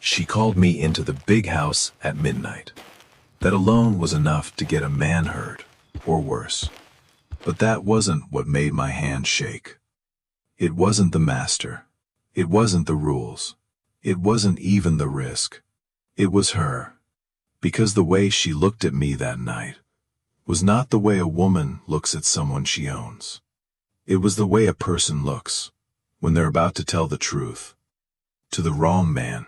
She called me into the big house at midnight. That alone was enough to get a man hurt, or worse. But that wasn't what made my hand shake. It wasn't the master. It wasn't the rules. It wasn't even the risk. It was her. Because the way she looked at me that night was not the way a woman looks at someone she owns. It was the way a person looks when they're about to tell the truth to the wrong man.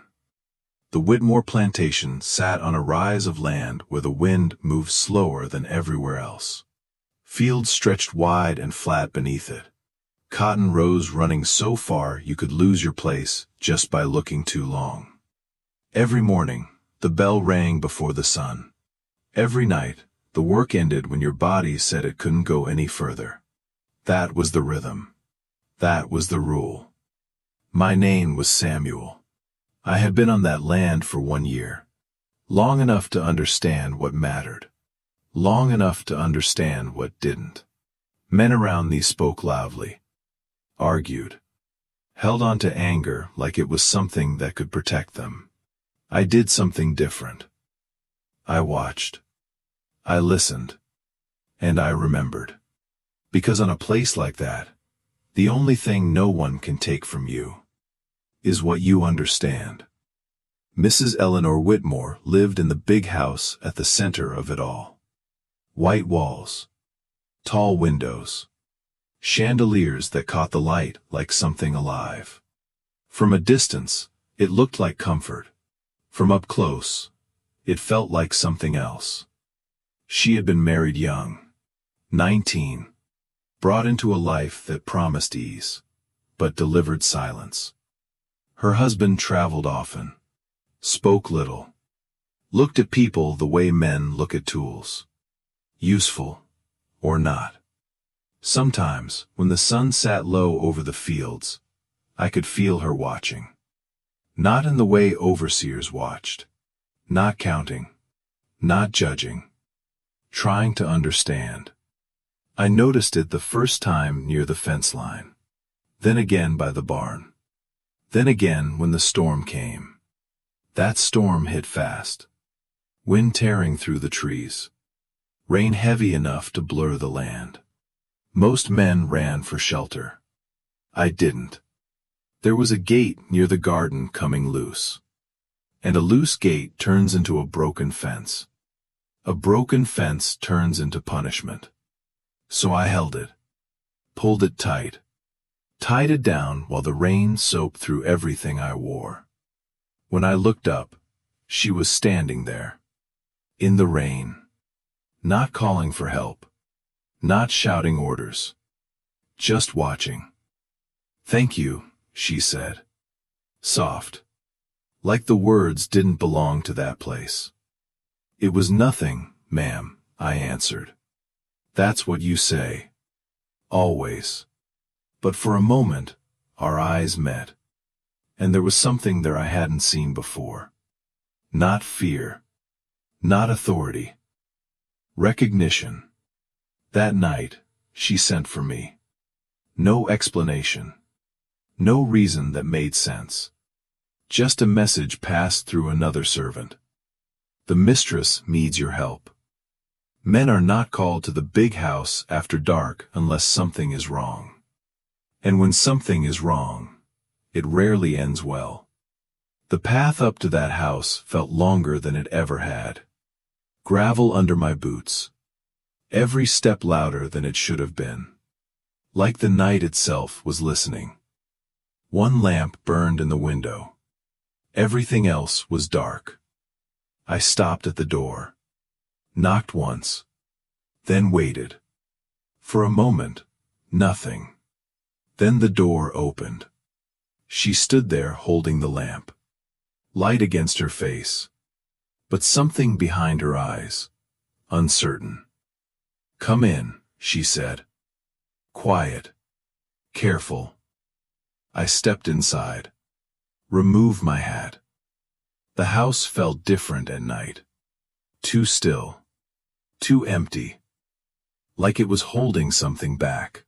The Whitmore plantation sat on a rise of land where the wind moved slower than everywhere else. Fields stretched wide and flat beneath it. Cotton rows running so far you could lose your place just by looking too long. Every morning, the bell rang before the sun. Every night, the work ended when your body said it couldn't go any further. That was the rhythm. That was the rule. My name was Samuel. I had been on that land for 1 year. Long enough to understand what mattered. Long enough to understand what didn't. Men around me spoke loudly. Argued. Held on to anger like it was something that could protect them. I did something different. I watched. I listened. And I remembered. Because on a place like that, the only thing no one can take from you is what you understand. Mrs. Eleanor Whitmore lived in the big house at the center of it all. White walls. Tall windows. Chandeliers that caught the light like something alive. From a distance, it looked like comfort. From up close, it felt like something else. She had been married young. 19. Brought into a life that promised ease, but delivered silence. Her husband traveled often. Spoke little. Looked at people the way men look at tools. Useful, or not. Sometimes, when the sun sat low over the fields, I could feel her watching. Not in the way overseers watched. Not counting. Not judging. Trying to understand. I noticed it the first time near the fence line. Then again by the barn. Then again when the storm came. That storm hit fast. Wind tearing through the trees. Rain heavy enough to blur the land. Most men ran for shelter. I didn't. There was a gate near the garden coming loose. And a loose gate turns into a broken fence. A broken fence turns into punishment. So I held it. Pulled it tight. Tied it down while the rain soaked through everything I wore. When I looked up, she was standing there. In the rain. Not calling for help. Not shouting orders. Just watching. "Thank you," she said. Soft. Like the words didn't belong to that place. "It was nothing, ma'am," I answered. "That's what you say. Always." But for a moment, our eyes met. And there was something there I hadn't seen before. Not fear. Not authority. Recognition. That night, she sent for me. No explanation. No reason that made sense. Just a message passed through another servant. "The mistress needs your help." Men are not called to the big house after dark unless something is wrong. And when something is wrong, it rarely ends well. The path up to that house felt longer than it ever had. Gravel under my boots. Every step louder than it should have been. Like the night itself was listening. One lamp burned in the window. Everything else was dark. I stopped at the door. Knocked once. Then waited. For a moment, nothing. Then the door opened. She stood there holding the lamp. Light against her face. But something behind her eyes. Uncertain. "Come in," she said. Quiet. Careful. I stepped inside. Removed my hat. The house felt different at night. Too still. Too empty. Like it was holding something back.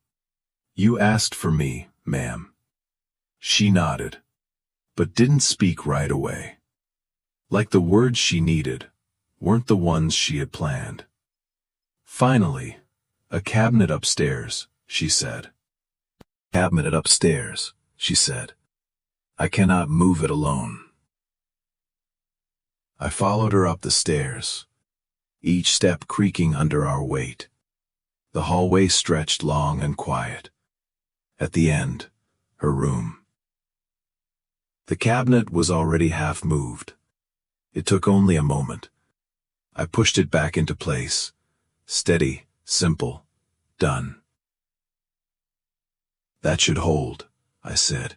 "You asked for me, ma'am." She nodded, but didn't speak right away. Like the words she needed weren't the ones she had planned. Finally, a cabinet upstairs, she said. Cabinet upstairs, she said. I cannot move it alone. I followed her up the stairs, each step creaking under our weight. The hallway stretched long and quiet. At the end, her room. The cabinet was already half moved. It took only a moment. I pushed it back into place. Steady, simple, done. That should hold, I said.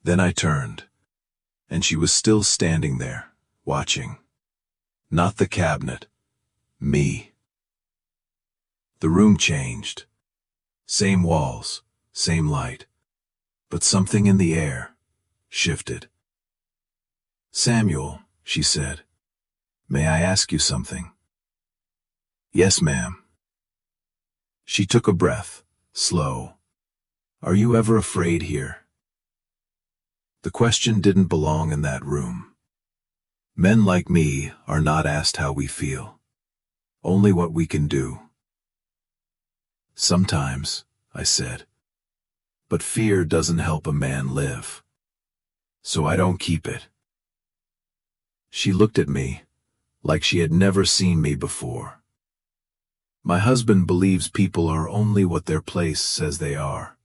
Then I turned, and she was still standing there, watching. Not the cabinet, me. The room changed. Same walls, same light, but something in the air shifted. Samuel, she said, may I ask you something? Yes, ma'am. She took a breath, slow. Are you ever afraid here? The question didn't belong in that room. Men like me are not asked how we feel, only what we can do. Sometimes, I said, but fear doesn't help a man live, so I don't keep it. She looked at me like she had never seen me before. My husband believes people are only what their place says they are.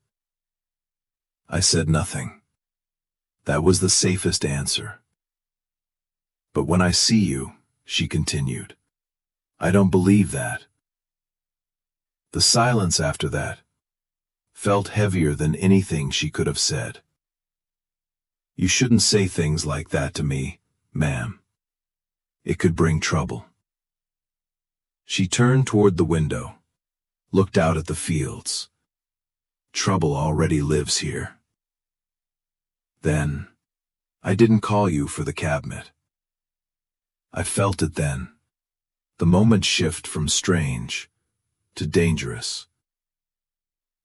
I said nothing. That was the safest answer. But when I see you, she continued, I don't believe that. The silence after that felt heavier than anything she could have said. You shouldn't say things like that to me, ma'am. It could bring trouble. She turned toward the window, looked out at the fields. Trouble already lives here. Then, I didn't call you for the cabinet. I felt it then, the moment shift from strange to dangerous.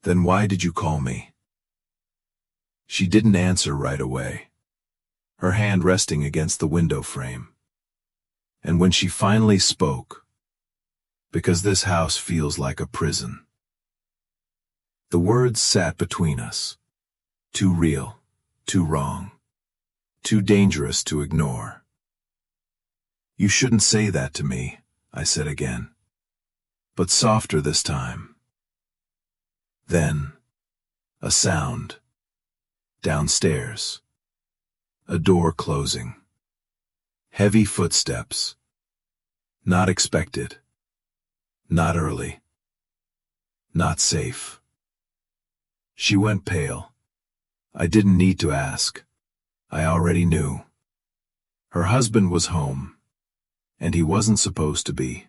Then why did you call me? She didn't answer right away, her hand resting against the window frame. And when she finally spoke, because this house feels like a prison. The words sat between us, too real, too wrong, too dangerous to ignore. You shouldn't say that to me, I said again, but softer this time. Then, a sound. Downstairs. A door closing. Heavy footsteps. Not expected. Not early. Not safe. She went pale. I didn't need to ask. I already knew. Her husband was home, and he wasn't supposed to be.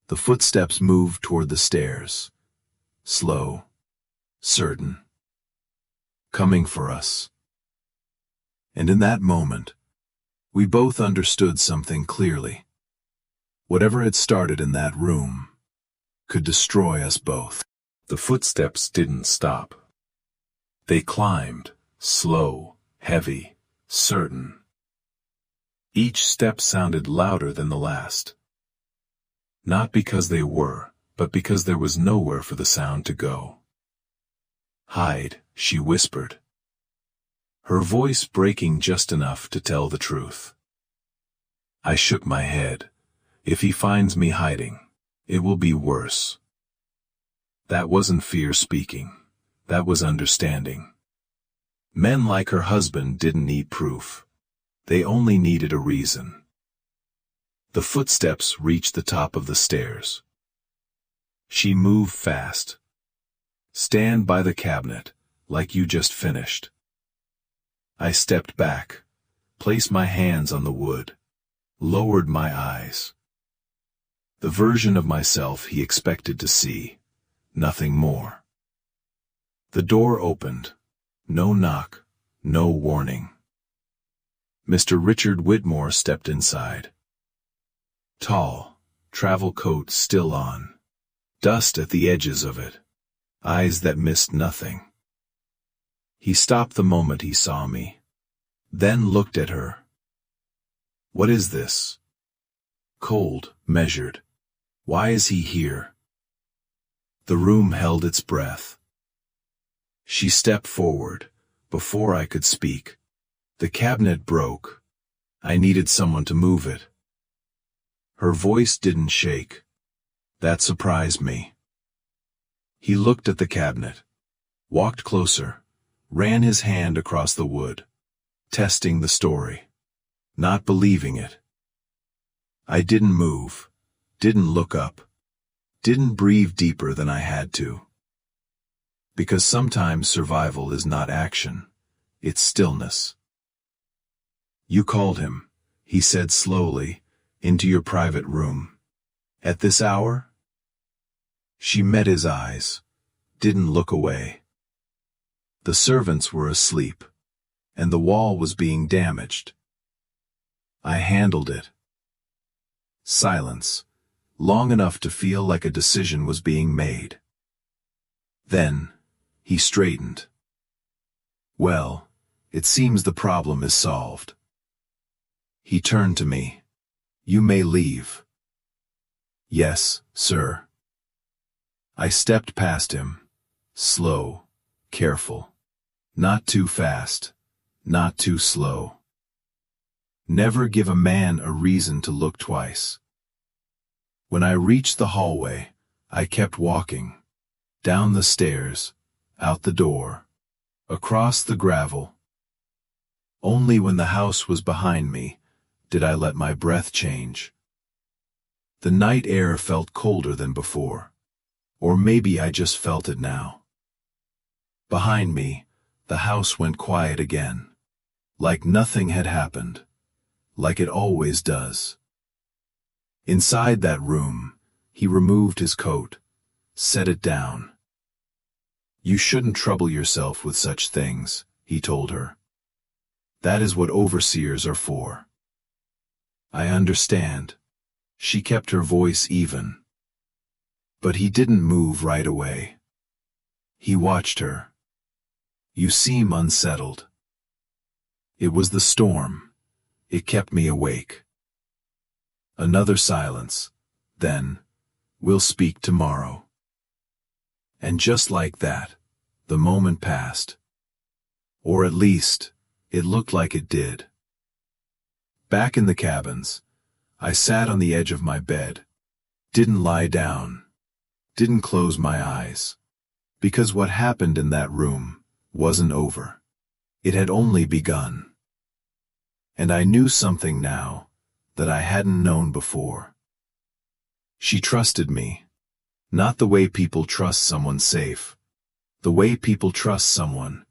The footsteps moved toward the stairs. Slow, certain, coming for us. And in that moment, we both understood something clearly. Whatever had started in that room could destroy us both. The footsteps didn't stop. They climbed, slow, heavy, certain. Each step sounded louder than the last. Not because they were, but because there was nowhere for the sound to go. Hide, she whispered, her voice breaking just enough to tell the truth. I shook my head. If he finds me hiding, it will be worse. That wasn't fear speaking. That was understanding. Men like her husband didn't need proof. They only needed a reason. The footsteps reached the top of the stairs. She moved fast. Stand by the cabinet, like you just finished. I stepped back, placed my hands on the wood, lowered my eyes. The version of myself he expected to see, nothing more. The door opened. No knock, no warning. Mr. Richard Whitmore stepped inside. Tall, travel coat still on. Dust at the edges of it. Eyes that missed nothing. He stopped the moment he saw me. Then looked at her. What is this? Cold, measured. Why is he here? The room held its breath. She stepped forward, before I could speak. The cabinet broke. I needed someone to move it. Her voice didn't shake. That surprised me. He looked at the cabinet, walked closer, ran his hand across the wood, testing the story, not believing it. I didn't move, didn't look up, didn't breathe deeper than I had to. Because sometimes survival is not action, it's stillness. You called him, he said slowly, into your private room. At this hour? She met his eyes, didn't look away. The servants were asleep, and the wall was being damaged. I handled it. Silence, long enough to feel like a decision was being made. Then, he straightened. Well, it seems the problem is solved. He turned to me. You may leave. Yes, sir. I stepped past him, slow, careful. Not too fast, not too slow. Never give a man a reason to look twice. When I reached the hallway, I kept walking. Down the stairs, out the door, across the gravel. Only when the house was behind me did I let my breath change. The night air felt colder than before. Or maybe I just felt it now. Behind me, the house went quiet again. Like nothing had happened. Like it always does. Inside that room, he removed his coat, set it down. You shouldn't trouble yourself with such things, he told her. That is what overseers are for. I understand. She kept her voice even. But he didn't move right away. He watched her. You seem unsettled. It was the storm. It kept me awake. Another silence. Then, we'll speak tomorrow. And just like that, the moment passed. Or at least, it looked like it did. Back in the cabins, I sat on the edge of my bed. Didn't lie down. Didn't close my eyes. Because what happened in that room wasn't over. It had only begun. And I knew something now that I hadn't known before. She trusted me. Not the way people trust someone safe. The way people trust someone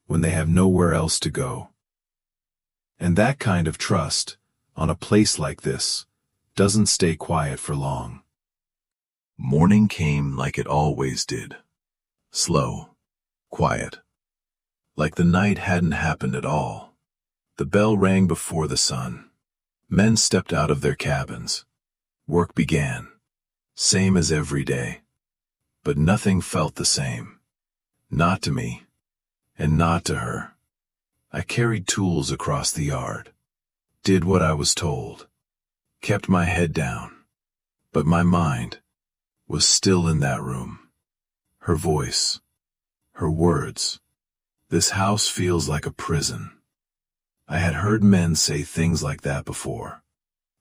when they have nowhere else to go. And that kind of trust, on a place like this, doesn't stay quiet for long. Morning came like it always did. Slow. Quiet. Like the night hadn't happened at all. The bell rang before the sun. Men stepped out of their cabins. Work began. Same as every day. But nothing felt the same. Not to me. And not to her. I carried tools across the yard. Did what I was told. Kept my head down. But my mind was still in that room. Her voice. Her words. This house feels like a prison. I had heard men say things like that before.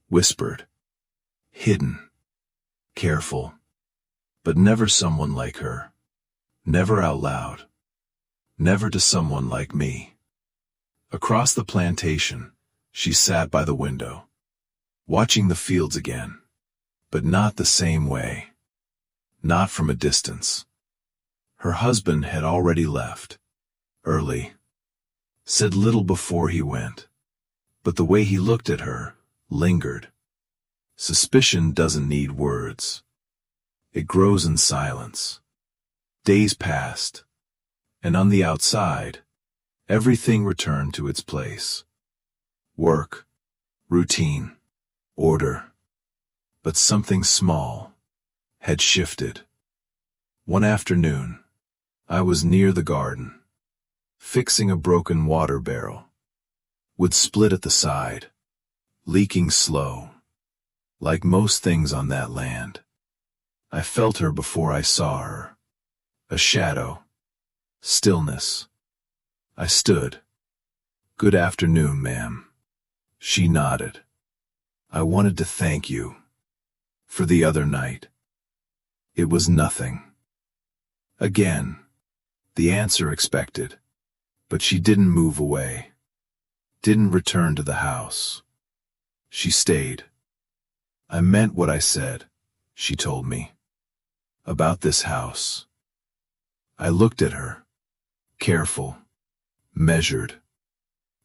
Whispered. Hidden. Careful. But never someone like her. Never out loud. Never to someone like me. Across the plantation, she sat by the window, watching the fields again, but not the same way. Not from a distance. Her husband had already left. Early. Said little before he went. But the way he looked at her lingered. Suspicion doesn't need words. It grows in silence. Days passed. And on the outside, everything returned to its place. Work. Routine. Order. But something small had shifted. One afternoon, I was near the garden, fixing a broken water barrel. Wood split at the side. leaking slow, like most things on that land. I felt her before I saw her. A shadow. Stillness. I stood. "Good afternoon, ma'am." She nodded. "I wanted to thank you for the other night." It was nothing. Again, the answer expected, but she didn't move away, didn't return to the house. She stayed. "I meant what I said," she told me, "about this house." I looked at her, careful, measured,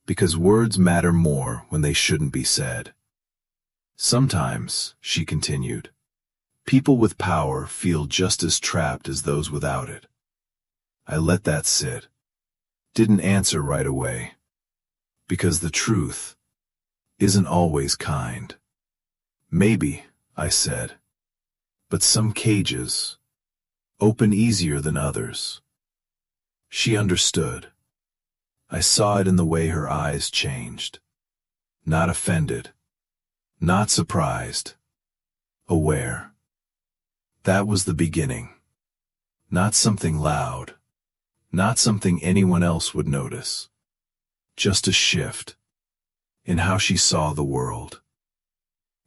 because words matter more when they shouldn't be said. "Sometimes," she continued, "people with power feel just as trapped as those without it." I let that sit. Didn't answer right away, because the truth isn't always kind. "Maybe," I said, "but some cages open easier than others." She understood. I saw it in the way her eyes changed. Not offended, not surprised, aware. That was the beginning. Not something loud, not something anyone else would notice. Just a shift in how she saw the world.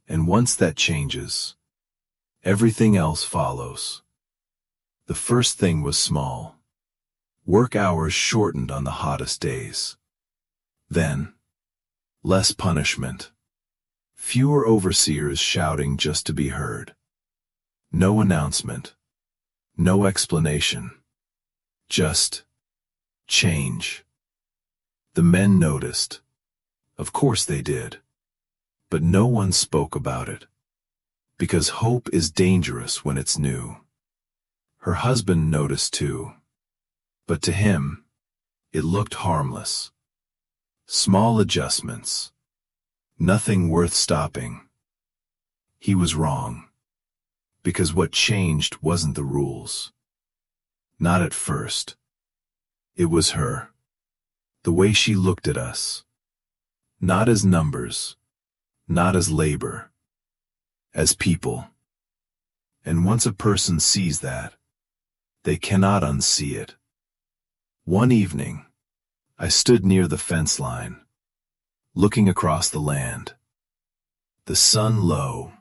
And once that changes, everything else follows. The first thing was small. Work hours shortened on the hottest days. Then, less punishment. Fewer overseers shouting just to be heard. No announcement. No explanation. Just change. The men noticed. Of course they did. But no one spoke about it. Because hope is dangerous when it's new. Her husband noticed too. But to him, it looked harmless. Small adjustments. Nothing worth stopping. He was wrong. Because what changed wasn't the rules. Not at first. It was her. The way she looked at us. Not as numbers. Not as labor. As people. And once a person sees that, they cannot unsee it. One evening, I stood near the fence line, looking across the land. The sun low,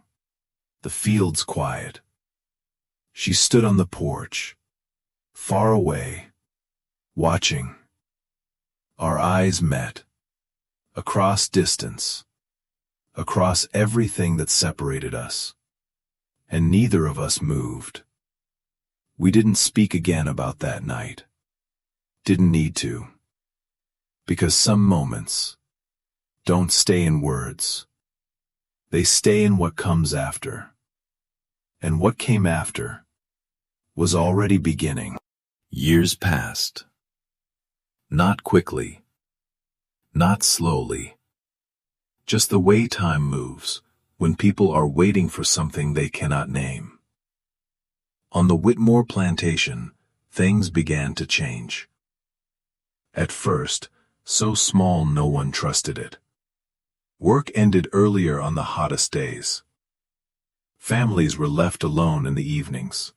the fields quiet. She stood on the porch, far away, watching. Our eyes met, across distance, across everything that separated us, and neither of us moved. We didn't speak again about that night. Didn't need to. Because some moments don't stay in words. They stay in what comes after. And what came after was already beginning. Years passed. Not quickly. Not slowly. Just the way time moves when people are waiting for something they cannot name. On the Whitmore plantation, things began to change. At first, so small no one trusted it. Work ended earlier on the hottest days. Families were left alone in the evenings.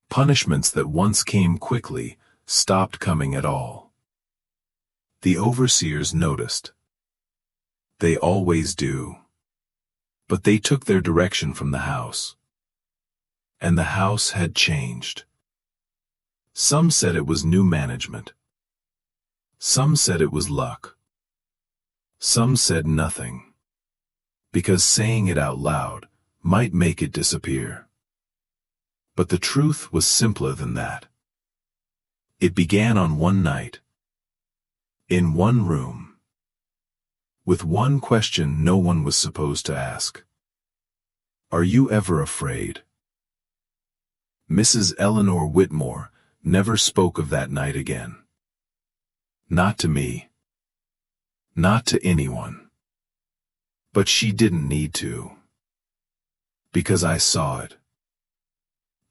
Punishments that once came quickly stopped coming at all. The overseers noticed. They always do. But they took their direction from the house. And the house had changed. Some said it was new management. Some said it was luck. Some said nothing. Because saying it out loud might make it disappear. But the truth was simpler than that. It began on one night. In one room. With one question no one was supposed to ask. Are you ever afraid? Mrs. Eleanor Whitmore never spoke of that night again. Not to me. Not to anyone. But she didn't need to. Because I saw it.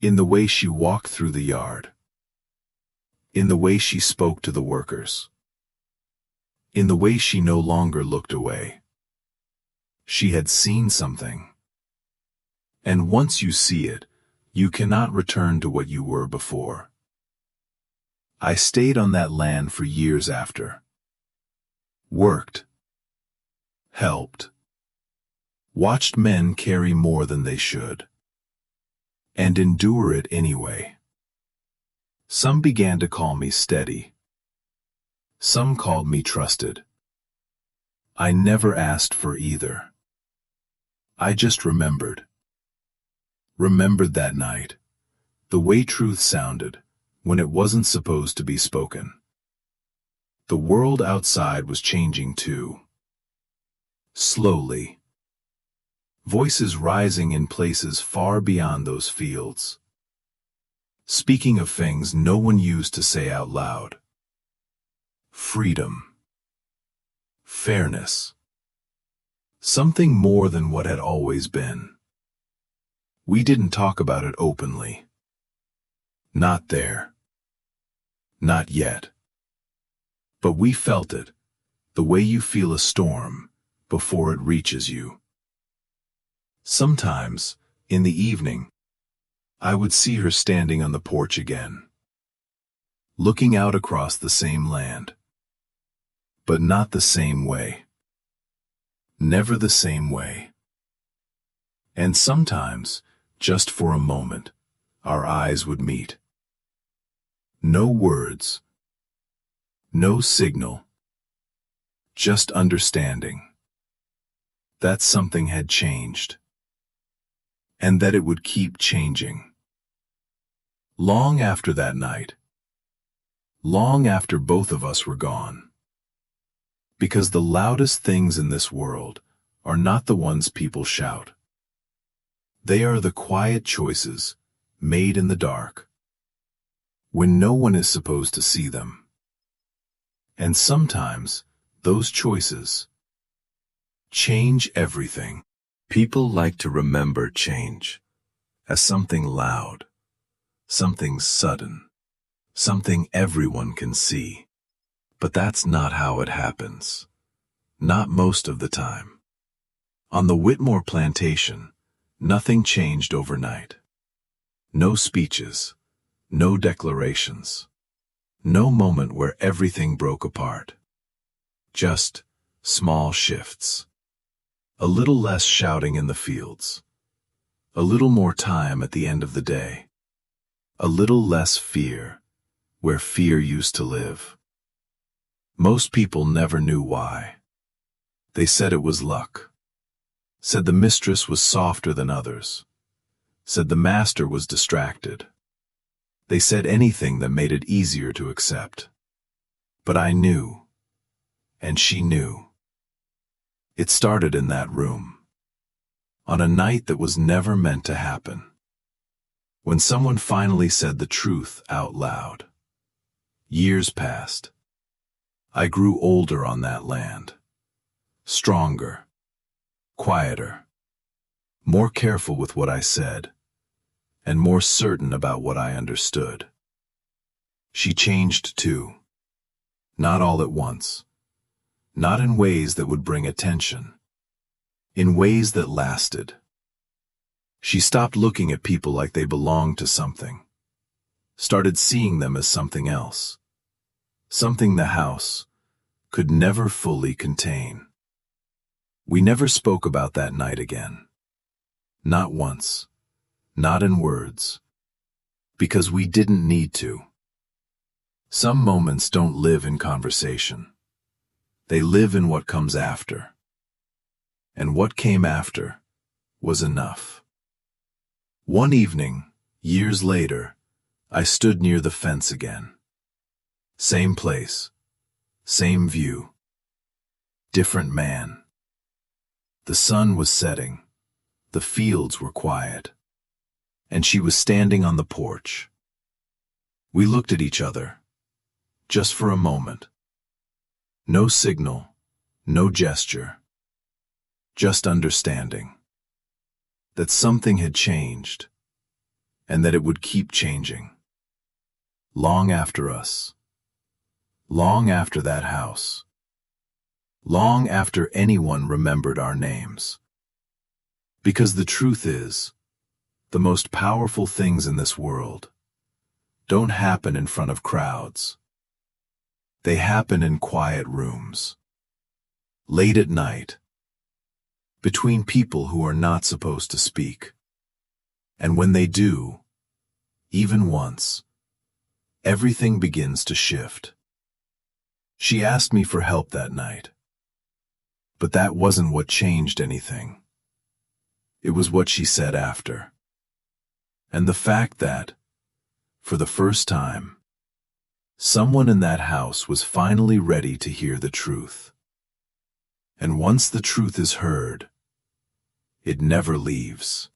In the way she walked through the yard. In the way she spoke to the workers. In the way she no longer looked away. She had seen something. And once you see it, you cannot return to what you were before. I stayed on that land for years after. Worked. Helped. Watched men carry more than they should. And endure it anyway. Some began to call me steady. Some called me trusted. I never asked for either. I just remembered. Remembered that night, the way truth sounded when it wasn't supposed to be spoken. The world outside was changing too. Slowly. Voices rising in places far beyond those fields. Speaking of things no one used to say out loud. Freedom. Fairness. Something more than what had always been. We didn't talk about it openly. Not there. Not yet. But we felt it, the way you feel a storm before it reaches you. Sometimes, in the evening, I would see her standing on the porch again, looking out across the same land. But not the same way. Never the same way. And sometimes, just for a moment, our eyes would meet. No words. No signal. Just understanding. That something had changed. And that it would keep changing. Long after that night. Long after both of us were gone. Because the loudest things in this world are not the ones people shout. They are the quiet choices made in the dark, when no one is supposed to see them. And sometimes those choices change everything. People like to remember change as something loud, something sudden, something everyone can see. But that's not how it happens. Not most of the time. On the Whitmore plantation, nothing changed overnight. No speeches, no declarations, no moment where everything broke apart. Just small shifts. A little less shouting in the fields. A little more time at the end of the day. A little less fear, where fear used to live. Most people never knew why. They said it was luck. Said the mistress was softer than others. Said the master was distracted. They said anything that made it easier to accept. But I knew. And she knew. It started in that room. On a night that was never meant to happen. When someone finally said the truth out loud. Years passed. I grew older on that land. Stronger. Quieter. More careful with what I said. And more certain about what I understood. She changed too. Not all at once. Not in ways that would bring attention. In ways that lasted. She stopped looking at people like they belonged to something. Started seeing them as something else. Something the house could never fully contain. We never spoke about that night again. Not once. Not in words. Because we didn't need to. Some moments don't live in conversation. They live in what comes after. And what came after was enough. One evening, years later, I stood near the fence again. Same place, same view, different man. The sun was setting, the fields were quiet, and she was standing on the porch. We looked at each other, just for a moment. No signal, no gesture, just understanding. That something had changed, and that it would keep changing. Long after us. Long after that house. long after anyone remembered our names. Because the truth is, the most powerful things in this world don't happen in front of crowds. They happen in quiet rooms, late at night, between people who are not supposed to speak. And when they do, even once, everything begins to shift. She asked me for help that night, but that wasn't what changed anything. It was what she said after. And the fact that, for the first time, someone in that house was finally ready to hear the truth. And once the truth is heard, it never leaves.